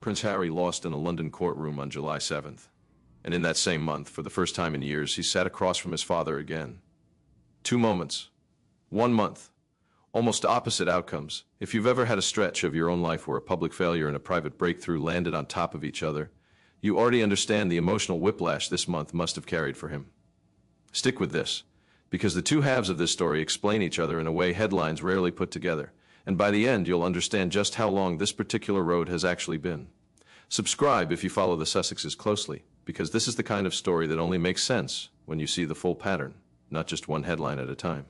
Prince Harry lost in a London courtroom on July 7th. And in that same month, for the first time in years, he sat across from his father again. 2 moments. 1 month. Almost opposite outcomes. If you've ever had a stretch of your own life where a public failure and a private breakthrough landed on top of each other, you already understand the emotional whiplash this month must have carried for him. Stick with this, because the two halves of this story explain each other in a way headlines rarely put together, and by the end you'll understand just how long this particular road has actually been. Subscribe if you follow the Sussexes closely, because this is the kind of story that only makes sense when you see the full pattern, not just one headline at a time.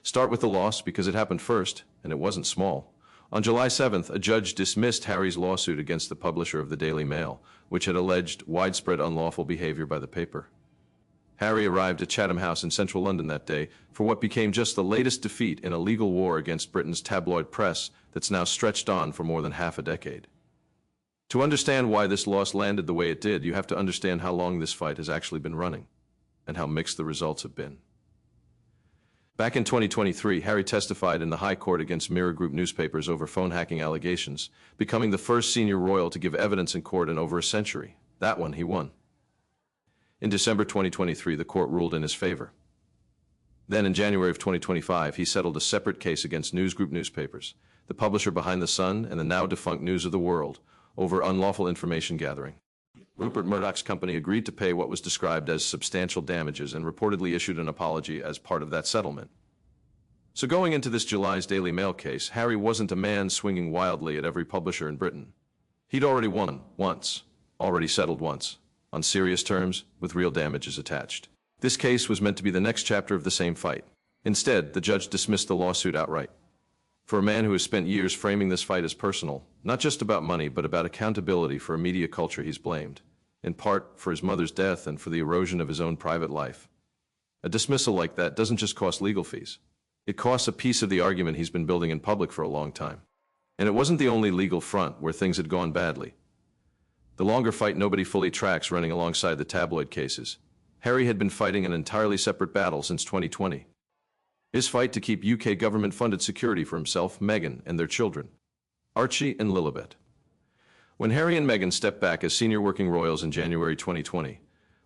Start with the loss because it happened first, and it wasn't small. On July 7th, a judge dismissed Harry's lawsuit against the publisher of the Daily Mail, which had alleged widespread unlawful behavior by the paper. Harry arrived at Chatham House in central London that day for what became just the latest defeat in a legal war against Britain's tabloid press that's now stretched on for more than half a decade. To understand why this loss landed the way it did, you have to understand how long this fight has actually been running, and how mixed the results have been. Back in 2023, Harry testified in the High Court against Mirror Group newspapers over phone hacking allegations, becoming the first senior royal to give evidence in court in over a century. That one he won. In December 2023, the court ruled in his favor. Then in January of 2025, he settled a separate case against News Group newspapers, the publisher behind The Sun and the now defunct News of the World, over unlawful information gathering. Rupert Murdoch's company agreed to pay what was described as substantial damages and reportedly issued an apology as part of that settlement. So going into this July's Daily Mail case, Harry wasn't a man swinging wildly at every publisher in Britain. He'd already won once, already settled once, on serious terms with real damages attached. This case was meant to be the next chapter of the same fight. Instead, the judge dismissed the lawsuit outright. For a man who has spent years framing this fight as personal, not just about money, but about accountability for a media culture he's blamed, in part for his mother's death and for the erosion of his own private life. A dismissal like that doesn't just cost legal fees. It costs a piece of the argument he's been building in public for a long time. And it wasn't the only legal front where things had gone badly. The longer fight nobody fully tracks running alongside the tabloid cases, Harry had been fighting an entirely separate battle since 2020. His fight to keep UK government-funded security for himself, Meghan, and their children, Archie and Lilibet. When Harry and Meghan stepped back as senior working royals in January 2020,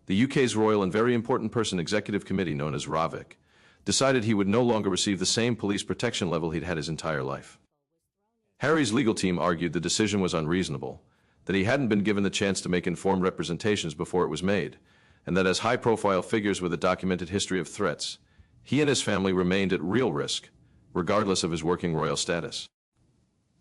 the UK's Royal and Very Important Person Executive Committee, known as RAVEC, decided he would no longer receive the same police protection level he'd had his entire life. Harry's legal team argued the decision was unreasonable, that he hadn't been given the chance to make informed representations before it was made, and that as high-profile figures with a documented history of threats, he and his family remained at real risk, regardless of his working royal status.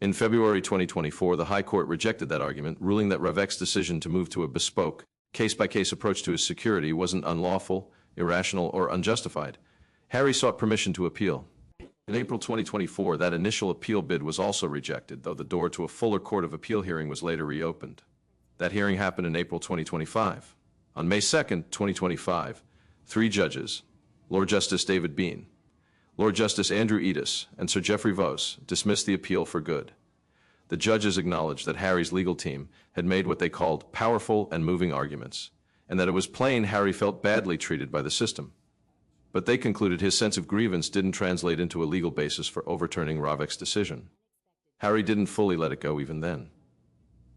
In February 2024, the High Court rejected that argument, ruling that RAVEC's decision to move to a bespoke, case-by-case approach to his security wasn't unlawful, irrational, or unjustified. Harry sought permission to appeal. In April 2024, that initial appeal bid was also rejected, though the door to a fuller Court of Appeal hearing was later reopened. That hearing happened in April 2025. On May 2, 2025, 3 judges, Lord Justice David Bean, Lord Justice Andrew Edis, and Sir Geoffrey Vos, dismissed the appeal for good. The judges acknowledged that Harry's legal team had made what they called powerful and moving arguments, and that it was plain Harry felt badly treated by the system. But they concluded his sense of grievance didn't translate into a legal basis for overturning RAVEC's decision. Harry didn't fully let it go even then.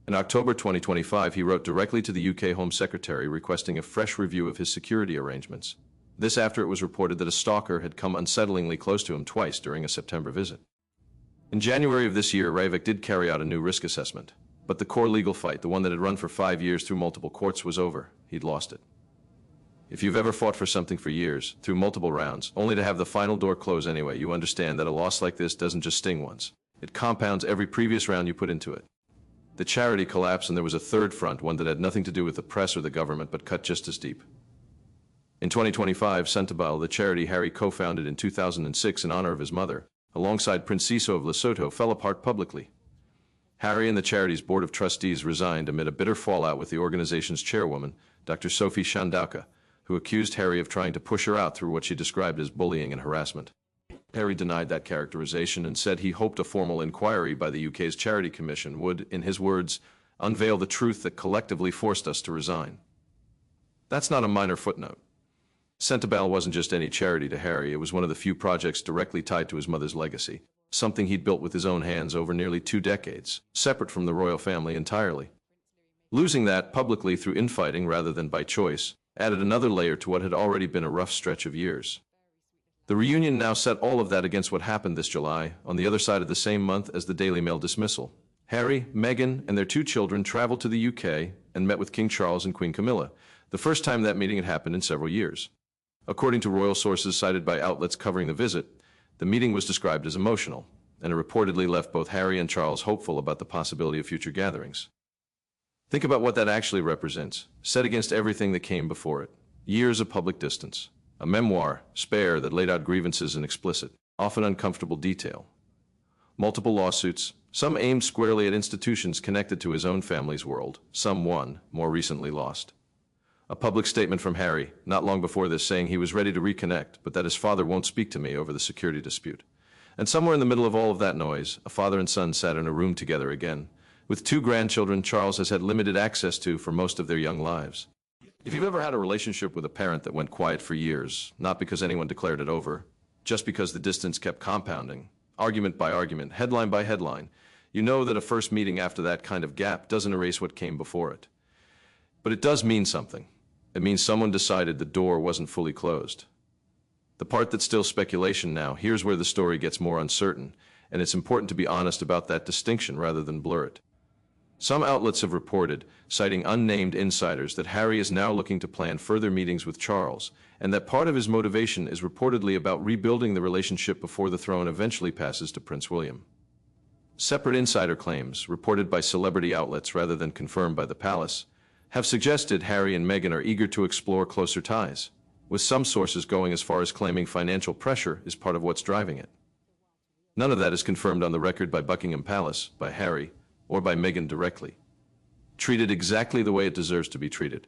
In October 2025, he wrote directly to the UK Home Secretary requesting a fresh review of his security arrangements. This after it was reported that a stalker had come unsettlingly close to him twice during a September visit. In January of this year, RAVEC did carry out a new risk assessment, but the core legal fight, the one that had run for 5 years through multiple courts, was over. He'd lost it. If you've ever fought for something for years, through multiple rounds, only to have the final door close anyway, you understand that a loss like this doesn't just sting once. It compounds every previous round you put into it. The charity collapsed, and there was a third front, one that had nothing to do with the press or the government, but cut just as deep. In 2025, Sentebale, the charity Harry co-founded in 2006 in honor of his mother, alongside Prince Siso of Lesotho, fell apart publicly. Harry and the charity's board of trustees resigned amid a bitter fallout with the organization's chairwoman, Dr. Sophie Shandauka, who accused Harry of trying to push her out through what she described as bullying and harassment. Harry denied that characterization and said he hoped a formal inquiry by the UK's Charity Commission would, in his words, unveil the truth that collectively forced us to resign. That's not a minor footnote. Sentebale wasn't just any charity to Harry, it was one of the few projects directly tied to his mother's legacy. something he'd built with his own hands over nearly 2 decades, separate from the royal family entirely. Losing that publicly through infighting rather than by choice added another layer to what had already been a rough stretch of years. The reunion now set all of that against what happened this July, on the other side of the same month as the Daily Mail dismissal. Harry, Meghan, and their 2 children traveled to the UK and met with King Charles and Queen Camilla, the first time that meeting had happened in several years. According to royal sources cited by outlets covering the visit, the meeting was described as emotional, and it reportedly left both Harry and Charles hopeful about the possibility of future gatherings. Think about what that actually represents, set against everything that came before it. Years of public distance. A memoir, spare, that laid out grievances in explicit, often uncomfortable detail. Multiple lawsuits, some aimed squarely at institutions connected to his own family's world, some won, more recently lost. A public statement from Harry, not long before this, saying he was ready to reconnect, but that his father won't speak to me over the security dispute. And somewhere in the middle of all of that noise, a father and son sat in a room together again, with 2 grandchildren Charles has had limited access to for most of their young lives. If you've ever had a relationship with a parent that went quiet for years, not because anyone declared it over, just because the distance kept compounding, argument by argument, headline by headline, you know that a first meeting after that kind of gap doesn't erase what came before it. But it does mean something. It means someone decided the door wasn't fully closed. The part that's still speculation now, here's where the story gets more uncertain, and it's important to be honest about that distinction rather than blur it. Some outlets have reported, citing unnamed insiders, that Harry is now looking to plan further meetings with Charles, and that part of his motivation is reportedly about rebuilding the relationship before the throne eventually passes to Prince William. Separate insider claims, reported by celebrity outlets rather than confirmed by the palace, have suggested Harry and Meghan are eager to explore closer ties, with some sources going as far as claiming financial pressure is part of what's driving it. None of that is confirmed on the record by Buckingham Palace, by Harry, or by Meghan directly. Treated exactly the way it deserves to be treated,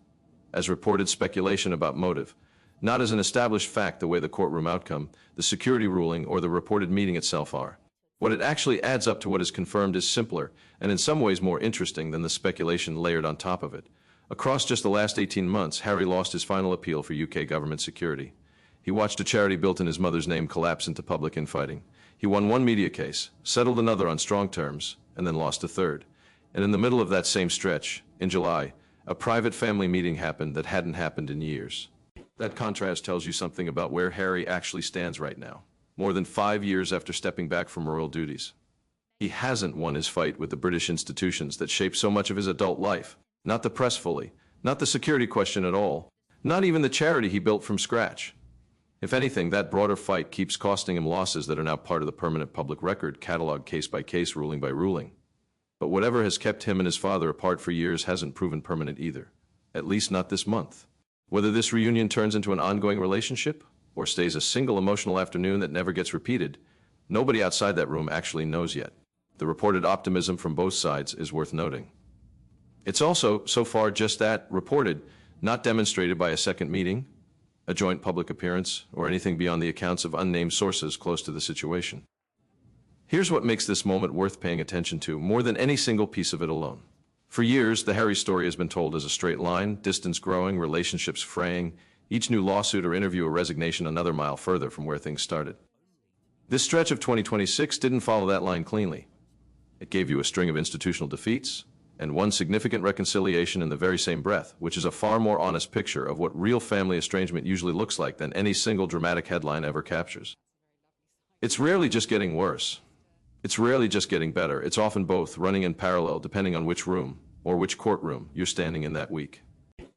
as reported speculation about motive, not as an established fact the way the courtroom outcome, the security ruling, or the reported meeting itself are. What it actually adds up to what is confirmed is simpler, and in some ways more interesting than the speculation layered on top of it. Across just the last 18 months, Harry lost his final appeal for UK government security. He watched a charity built in his mother's name collapse into public infighting. He won one media case, settled another on strong terms, and then lost a third. And in the middle of that same stretch, in July, a private family meeting happened that hadn't happened in years. That contrast tells you something about where Harry actually stands right now, more than 5 years after stepping back from royal duties. He hasn't won his fight with the British institutions that shape so much of his adult life. Not the press fully, not the security question at all, not even the charity he built from scratch. If anything, that broader fight keeps costing him losses that are now part of the permanent public record, cataloged case by case, ruling by ruling. But whatever has kept him and his father apart for years hasn't proven permanent either, at least not this month. Whether this reunion turns into an ongoing relationship, or stays a single emotional afternoon that never gets repeated, nobody outside that room actually knows yet. The reported optimism from both sides is worth noting. It's also, so far, just that, reported, not demonstrated by a second meeting, a joint public appearance, or anything beyond the accounts of unnamed sources close to the situation. Here's what makes this moment worth paying attention to, more than any single piece of it alone. For years, the Harry story has been told as a straight line, distance growing, relationships fraying, each new lawsuit or interview a resignation another mile further from where things started. This stretch of 2026 didn't follow that line cleanly. It gave you a string of institutional defeats, and one significant reconciliation in the very same breath, which is a far more honest picture of what real family estrangement usually looks like than any single dramatic headline ever captures. It's rarely just getting worse. It's rarely just getting better. It's often both, running in parallel depending on which room, or which courtroom, you're standing in that week.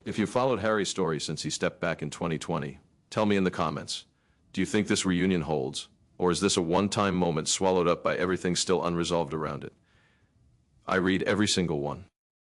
If you've followed Harry's story since he stepped back in 2020, tell me in the comments, do you think this reunion holds, or is this a one-time moment swallowed up by everything still unresolved around it? I read every single one.